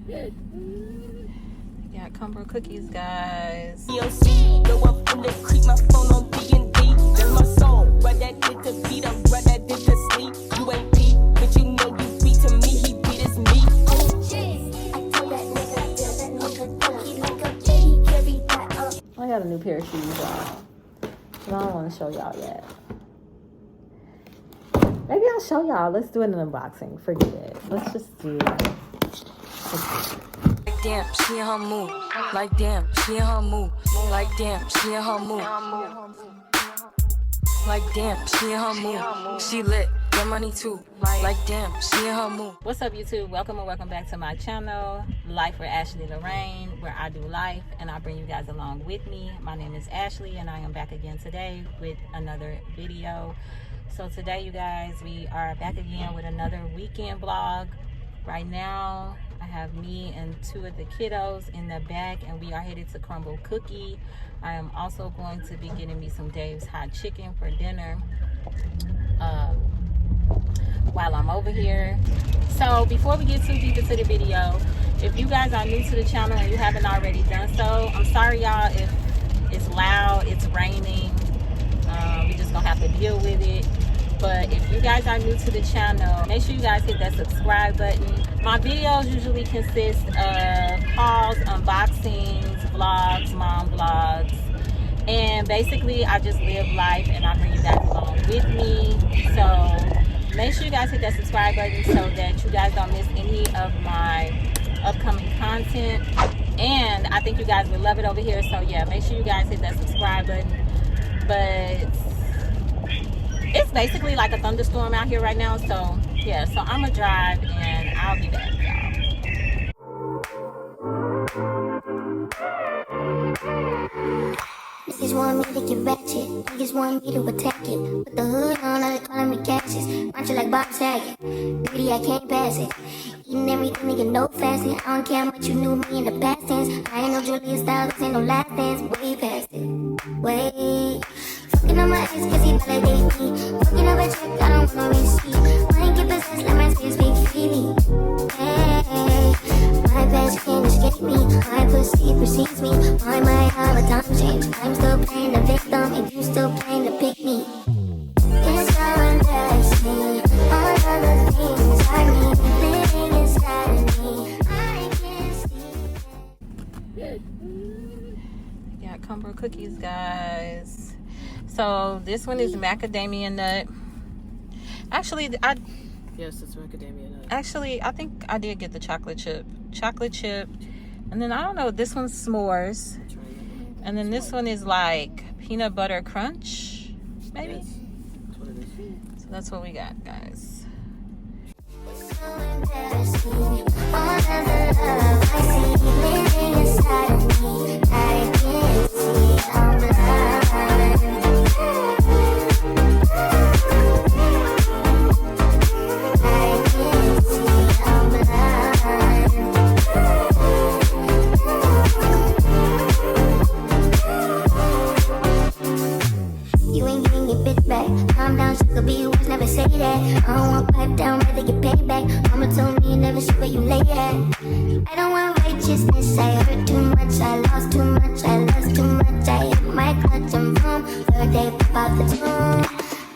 Got Crumbl cookies, guys. Go up in the creek, my phone on B&D. That's my song. Ride that dick to beat up, ride that dick to sleep. You ain't beat, but you know you beat to me. He beat his me. I got a new pair of shoes on. I don't want to show y'all yet. Maybe I'll show y'all. Let's do an unboxing. Forget it. Let's just do it. Like damn, she in her mood. Like damn, she in her mood. Like damn, she in her mood. Like damn, she in her mood. She lit, get money too. Like damn, she in her mood. What's up, YouTube? Welcome back to my channel, Life with AshleeeLorraine, where I do life and I bring you guys along with me. My name is Ashley and I am back again today with another video. So today, you guys, we are back again with another weekend vlog. Right now, I have me and two of the kiddos in the back, and we are headed to Crumbl Cookie. I am also going to be getting me some Dave's hot chicken for dinner while I'm over here. So before we get too deep into the video, if you guys are new to the channel and you haven't already done so, I'm sorry y'all if it's loud, it's raining. We just gonna have to deal with it. But if you guys are new to the channel, make sure you guys hit that subscribe button. My videos usually consist of hauls, unboxings, vlogs, mom vlogs, and basically I just live life and I bring you guys along with me. So make sure you guys hit that subscribe button so that you guys don't miss any of my upcoming content. And I think you guys would love it over here. So yeah, make sure you guys hit that subscribe button. But it's basically like a thunderstorm out here right now, so yeah, so I'm gonna drive and I'll be back, y'all. Niggas want me to get ratchet, niggas want me to attack it. Put the hood on, all they calling me Cassius. Punch you like Bob Saget, greedy, I can't pass it. Eating everything, nigga, no fasting. I don't care how much you knew me in the past tense. I ain't no Julia Styles, ain't no last dance. Way past it, way. Fucking on my ex cause he validate me. Fucking up a check, I don't want no receipt. I ain't get possessed, let my space speak freely. Hey, my best friend escaped me. My pussy precedes me. Why my all the time change? I'm still playing the victim and you still playing the pick me. It's so embarrassing. All of the things I need living inside of me. I can't see. Got Crumbl cookies, guys. So this one is macadamia nut. Actually, Yes, it's macadamia nut. Actually, I think I did get the chocolate chip. And then I don't know, this one's s'mores. And then this one is like peanut butter crunch, maybe? Yes, that's what it is. So that's what we got, guys. It's so embarrassing. All of the love I see living inside of me. I can't see, I'm blind. I can't see, I'm blind. You ain't getting your bitch back. Calm down, sugar, be you was never say that. I don't want pipe down, rather get paid back. Mama told me you never see where you lay at. I don't want righteousness, I hurt too much. I lost too much, I lost too much. I hit my clutch and boom, third day pop out the tomb.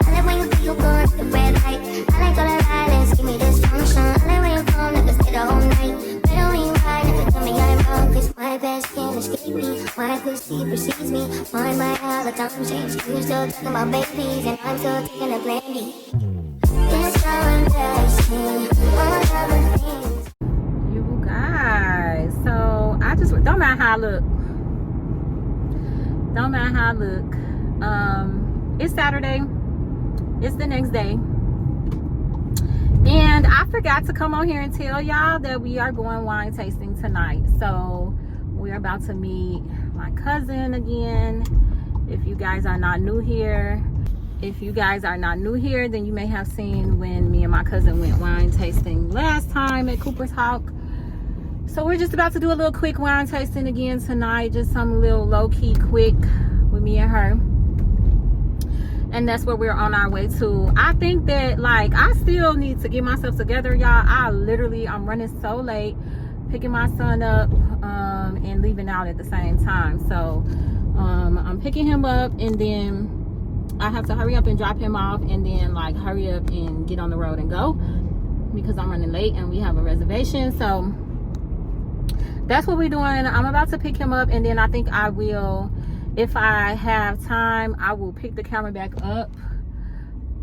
I like when you feel you going to the red light. I like all the violence, give me dysfunction. I like when you come, never stay the whole night. Better when you ride, never tell me I'm wrong. Cause my best friend escaped me. My pussy precedes me. Mind my all the time change. You still talking about babies and I'm still taking a brandy. It's so embarrassing. All of the things. You guys, so I just don't matter how I look. Don't matter how I look. It's Saturday. It's the next day. And I forgot to come on here and tell y'all that we are going wine tasting tonight. So we're about to meet my cousin again. If you guys are not new here, then you may have seen when me and my cousin went wine tasting last time at Cooper's Hawk. So we're just about to do a little quick wine tasting again tonight. Just some little low-key quick with me and her. And that's where we're on our way to. I think that, like, I still need to get myself together, y'all. I'm running so late picking my son up and leaving out at the same time. So I'm picking him up, and then I have to hurry up and drop him off, and then like hurry up and get on the road and go, because I'm running late and we have a reservation. So that's what we're doing. I'm about to pick him up, and then I think I will, if I have time, I will pick the camera back up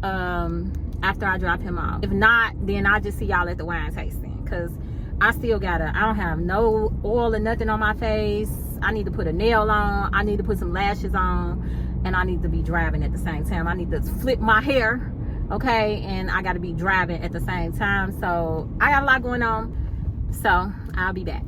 after I drop him off. If not, then I'll just see y'all at the wine tasting, because I don't have no oil or nothing on my face. I need to put a nail on, I need to put some lashes on, and I need to be driving at the same time. I need to flip my hair, okay, and I got to be driving at the same time. So I got a lot going on, so I'll be back.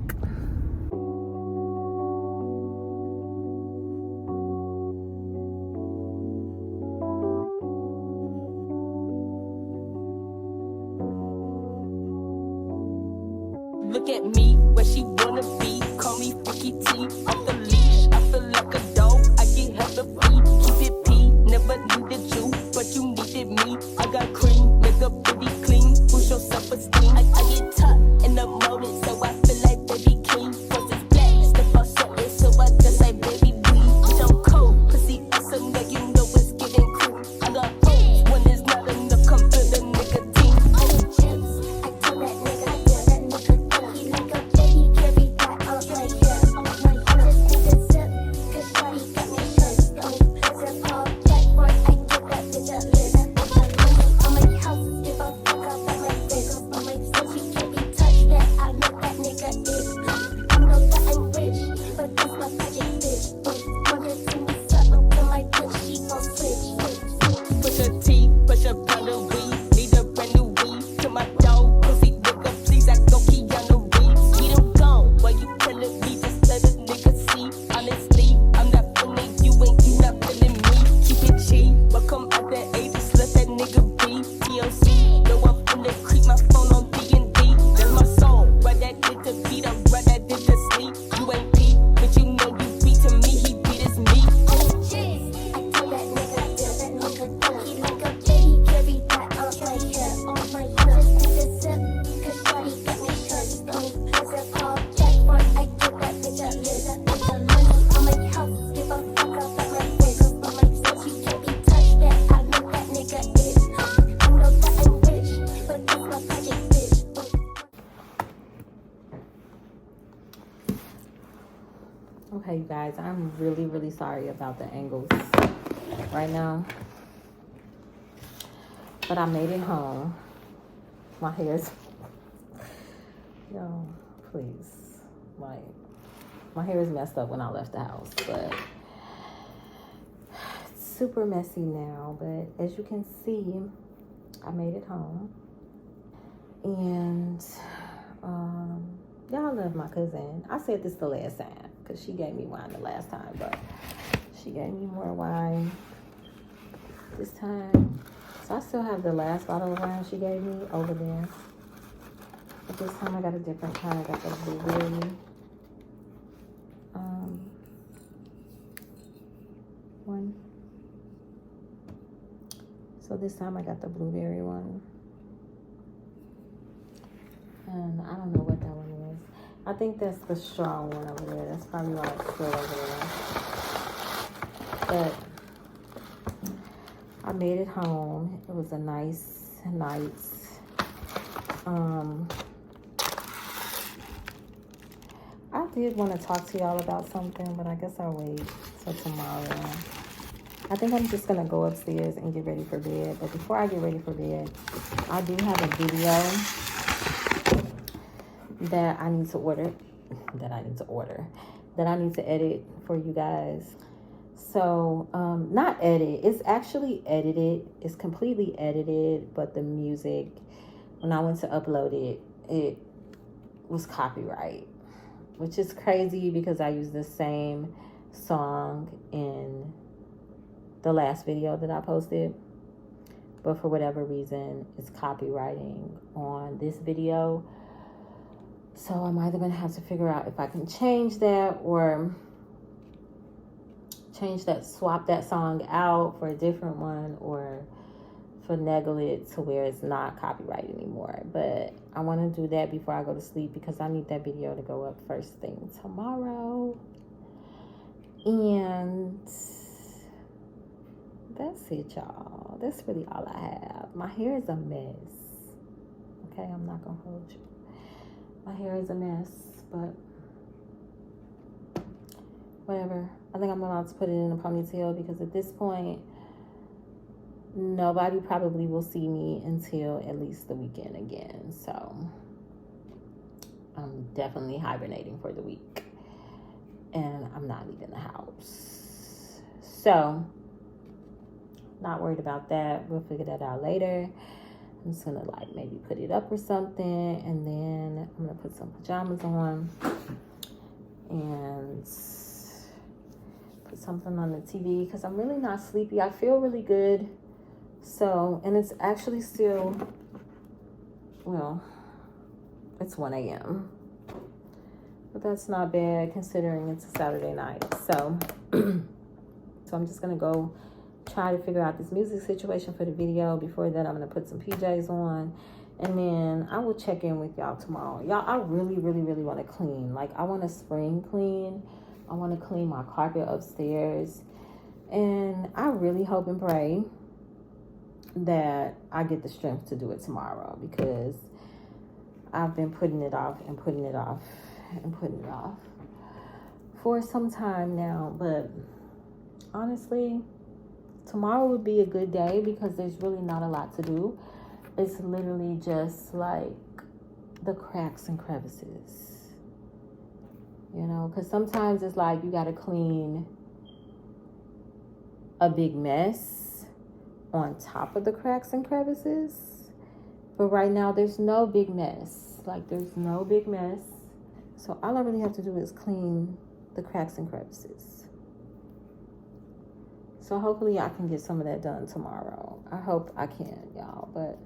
Look at me, where she wanna be. Call me Freaky T. Off the leash, I feel like a dog. I get hella free. Keep it P. Never needed you, but you needed me. I got cream, make a pretty clean. Push your self-esteem. I get tough in the moment, so I feel like baby king. Plus it's black, step on something, so I just like baby B. Bitch, I'm cold, pussy awesome, yeah, you know it's getting cool. I got hoes when it's not enough, come to the nicotine. I told that nigga, he like a baby, carry that all my hair. I just need a sip, cause shawty got me pissed. Cause it's all black boy, I give that bitch a list. On my house, give a fuck about my wrist. On my soul, she can't be touched, that I know that nigga is. I know that I'm rich, but that's my magic bitch. Wanna see me something to my bitch, she gon' switch. Push a T, push a pound of weed. Need a brand new weed to my dog. Pussy nigga, please, I go Keanu Reeves. He don't gone, why you telling me? Just let a nigga see. Honestly, I'm not feeling you, and you not feeling me. Keep it cheap, but come out that A, just let that nigga be. TLC, know I'm finna creep my phone on D&D. That's my song, ride that dick to beat, I ride that dick to sleep. You ain't P, but you know you beat to me, he beat his me. I told that nigga, he like a baby, carry that all my hair. I just need a sip, cause shawty got me pissed. Cause it's all black boy, I give that bitch a list. On my house, give a fuck about my wrist. On my soul, she can't be touched, that I know that nigga is. I know that I'm rich, but that's my magic bitch. Okay, you guys, I'm really sorry about the angles right now, but I made it home. My hair's yo, please, like, my hair is messed up when I left the house, but it's super messy now. But as you can see, I made it home, and y'all love my cousin. I said this the last time, because she gave me wine the last time, but she gave me more wine this time. So I still have the last bottle of wine she gave me over there. But this time I got a different kind. I got the blueberry one. So this time I got the blueberry one. And I don't know what that one is. I think that's the strong one over there. That's probably why it's still over there. But I made it home. It was a nice night. I did want to talk to y'all about something, but I guess I'll wait till tomorrow. I think I'm just going to go upstairs and get ready for bed. But before I get ready for bed, I do have a video that I need to edit for you guys. So not edit, it's actually edited, it's completely edited, but the music, when I went to upload it, it was copyright, which is crazy because I used the same song in the last video that I posted, but for whatever reason it's copywriting on this video. So I'm either gonna have to figure out if I can change that, or swap that song out for a different one, or finagle it to where it's not copyright anymore. But I want to do that before I go to sleep because I need that video to go up first thing tomorrow. And that's it, y'all. That's really all I have. My hair is a mess. Okay, I'm not gonna hold you. My hair is a mess, but whatever. I think I'm about to put it in a ponytail because at this point, nobody probably will see me until at least the weekend again. So I'm definitely hibernating for the week. And I'm not leaving the house. So, not worried about that. We'll figure that out later. I'm just gonna like maybe put it up or something. And then I'm gonna put some pajamas on. And put something on the TV because I'm really not sleepy. I feel really good. So, and it's actually still, well, it's 1 a.m. But that's not bad considering it's a Saturday night. So, so I'm just going to go try to figure out this music situation for the video. Before that, I'm going to put some PJs on. And then I will check in with y'all tomorrow. Y'all, I really want to clean. Like, I want to spring clean. I want to clean my carpet upstairs. And I really hope and pray that I get the strength to do it tomorrow. Because I've been putting it off and putting it off and putting it off for some time now. But honestly, tomorrow would be a good day because there's really not a lot to do. It's literally just like the cracks and crevices, you know, because sometimes it's like you got to clean a big mess on top of the cracks and crevices. But right now there's no big mess. Like, there's no big mess. So all I really have to do is clean the cracks and crevices. So hopefully I can get some of that done tomorrow. I hope I can, y'all. But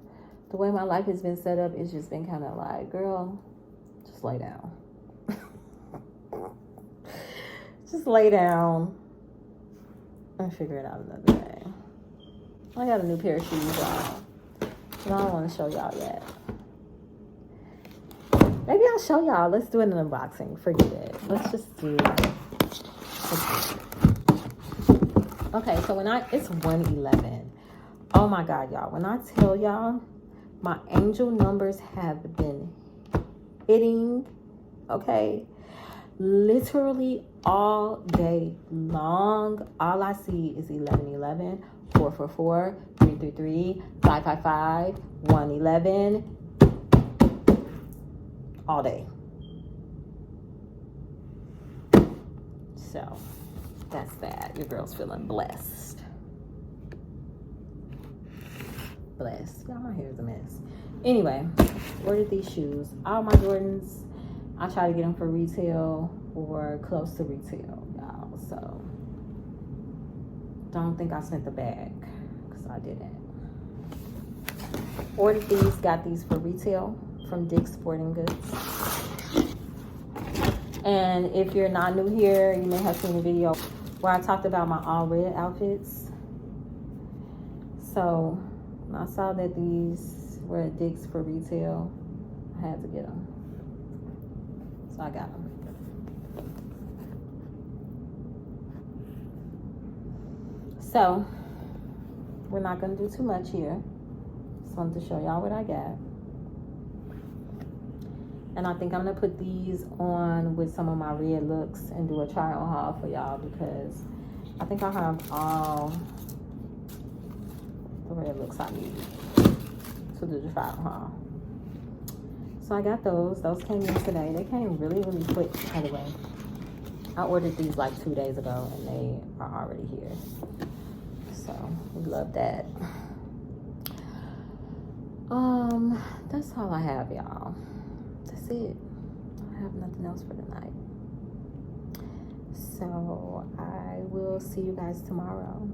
the way my life has been set up, it's just been kind of like, girl, just lay down. Just lay down and figure it out another day. I got a new pair of shoes, y'all. And I don't want to show y'all yet. Maybe I'll show y'all. Let's do an unboxing. Forget it. Let's just do it. Okay, so it's 1:11. Oh my God, y'all. When I tell y'all, my angel numbers have been hitting, okay? Literally all day long. All I see is 1111, 444, 333, 555, 111. All day. So that's bad. Your girl's feeling blessed. Blessed. Y'all, my hair's a mess. Anyway, ordered these shoes. All my Jordans, I try to get them for retail or close to retail, y'all. So don't think I spent the bag, because I didn't. Ordered these, got these for retail from Dick's Sporting Goods. And if you're not new here, you may have seen a video where I talked about my all red outfits. So when I saw that these were at Dick's for retail, I had to get them. So I got them. So we're not gonna do too much here. Just wanted to show y'all what I got. And I think I'm gonna put these on with some of my red looks and do a try on haul for y'all, because I think I have all the red looks I need to do the try on haul. So I got those. Those came in today. They came really quick, by the way. I ordered these like 2 days ago and they are already here. So we love that. That's all I have, y'all. That's it. I have nothing else for tonight. So I will see you guys tomorrow.